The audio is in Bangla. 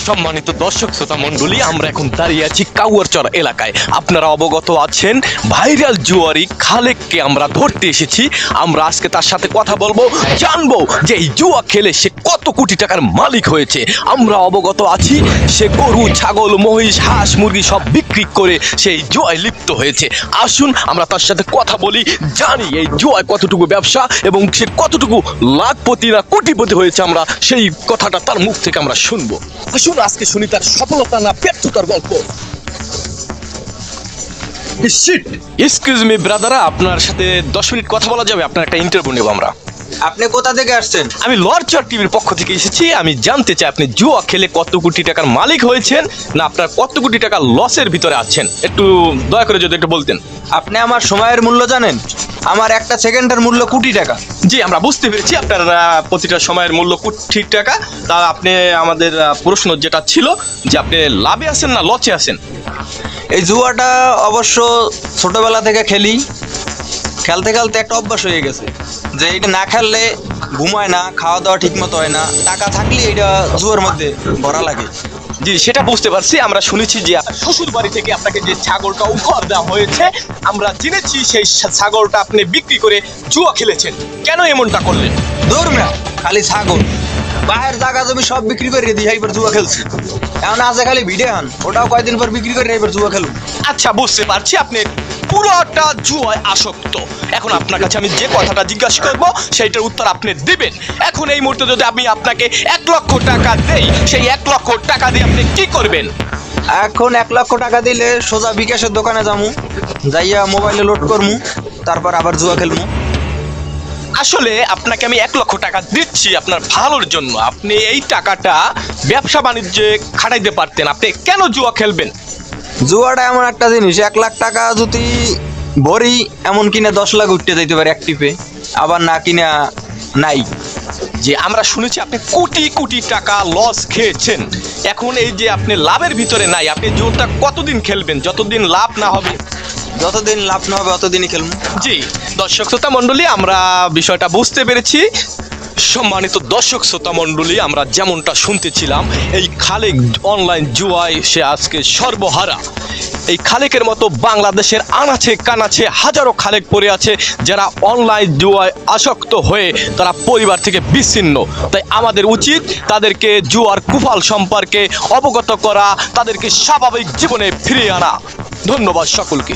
সম্মানিত দর্শক শ্রোতা মণ্ডলী, আমরা এখন দাঁড়িয়ে আছি কাউয়ারচর এলাকায়। আপনারা অবগত আছেন ভাইরাল জুয়ারি খালেককে আমরা ধরতে এসেছি। আমরা আজকে তার সাথে কথা বলবো, জানবো যে এই জুয়া খেলে সে কত কোটি টাকার মালিক হয়েছে। আমরা অবগত আছি সে গরু, ছাগল, মহিষ, হাঁস, মুরগি সব বিক্রি করে সেই জুয়ায় লিপ্ত হয়েছে। আসুন আমরা তার সাথে কথা বলি, জানি এই জুয়ায় কতটুকু ব্যবসা এবং সে কতটুকু লাখপতি না কোটিপতি হয়েছে। আমরা সেই কথাটা তার মুখ থেকে আমরা শুনবো। আসুন আজকে শুনি তার সফলতা না ব্যর্থতার গল্প। এক্সকিউজ মি ব্রাদার, আপনার সাথে 10 মিনিট কথা বলা যাবে? আপনার একটা ইন্টারভিউ নেব আমরা। আপনি কোথা থেকে আসছেন? আমি লরচর টিভির পক্ষ থেকে এসেছি। আমি জানতে চাই আপনি জুয়া খেলে কত কোটি টাকার মালিক হয়েছেন, না আপনার কত কোটি টাকা লসের ভিতরে আছেন? একটু দয়া করে যদি একটু বলতেন। আপনি আমার সময়ের মূল্য জানেন? আমার একটা সেকেন্ডের মূল্য কোটি টাকা। জি, আমরা বুঝতে পেরেছি আপনার প্রতিটা সময়ের মূল্য কোটি টাকা। তা আপনি আমাদের প্রশ্ন যেটা ছিল যে আপনি লাভে আছেন না লসে আছেন? এই জুয়াটা অবশ্য ছোটবেলা থেকে খেলি, খেলতে খেলতে একটা অভ্যাস হয়ে গেছে যে এটা না খেললে ঘুমায় না, খাওয়া দাওয়া ঠিক মতো হয় না, টাকা থাকলে এটা জুয়ার মধ্যে ভরা লাগে। জি, সেটা বুঝতে পারছি। আমরা শুনেছি যে শ্বশুর বাড়ি থেকে আপনাকে যে ছাগলটা উপহার দেওয়া হয়েছে, আমরা জেনেছি সেই ছাগলটা আপনি বিক্রি করে জুয়া খেলেছেন। কেন এমনটা করলেন? দূর না, খালি ছাগল বাহের জায়গা জমি সব বিক্রি করে দিয়ে এইবার জুয়া খেলছি। এখন আছে খালি ভিডিও হান, ওটাও কয়েকদিন পর বিক্রি করে এবার জুয়া খেলুন। আচ্ছা, বুঝতে পারছি আপনি পুরোটা জুয়ায় আসক্ত। এখন আপনার কাছে আমি যে কথাটা জিজ্ঞাসা করব সেইটার উত্তর আপনি দিবেন। এখন এই মুহূর্তে যদি আমি আপনাকে 1 লক্ষ টাকা দেই, সেই 1 লক্ষ টাকা দিয়ে আপনি কি করবেন? এখন 1 লক্ষ টাকা দিলে সোজা বিকাশের দোকানে যামু, যাইয়া মোবাইলে লোড করমু, তারপর আবার জুয়া খেলমু। আসলে আপনাকে আমি 1 লক্ষ টাকা দিচ্ছি আপনার ভালোর জন্য। আপনি এই টাকাটা ব্যবসা বাণিজ্যে খাটাইতে পারতেন, আপনি কেন জুয়া খেলবেন? জুয়াটা এমন একটা জিনিস, 1 লাখ টাকা যদি ভরি, এমন কিনা 10 লাখ উঠতে যাইতে পারে এক টিপে, আবার না কিনা নাই। যে আমরা শুনেছি আপনি কোটি কোটি টাকা লস খেয়েছেন। এখন এই যে আপনি লাভের ভিতরে নাই, আপনি জুয়াটা কতদিন খেলবেন? যতদিন লাভ না হবে। যতদিন লাভ না হবে অতদিনই খেলবো। জি, দর্শক শ্রোতা মণ্ডলী, আমরা বিষয়টা বুঝতে পেরেছি। সম্মানিত দর্শক শ্রোতা মণ্ডলী, আমরা যেমনটা শুনতেছিলাম, এই খালেক অনলাইন জুয়ায় সে আজকে সর্বহারা। এই খালেকের মতো বাংলাদেশের আনাচে কানাচে হাজারো খালেক পড়ে আছে যারা অনলাইন জুয়ায় আসক্ত হয়ে তারা পরিবার থেকে বিচ্ছিন্ন। তাই আমাদের উচিত তাদেরকে জুয়ার কুফল সম্পর্কে অবগত করা, তাদেরকে স্বাভাবিক জীবনে ফিরিয়ে আনা। ধন্যবাদ সকলকে।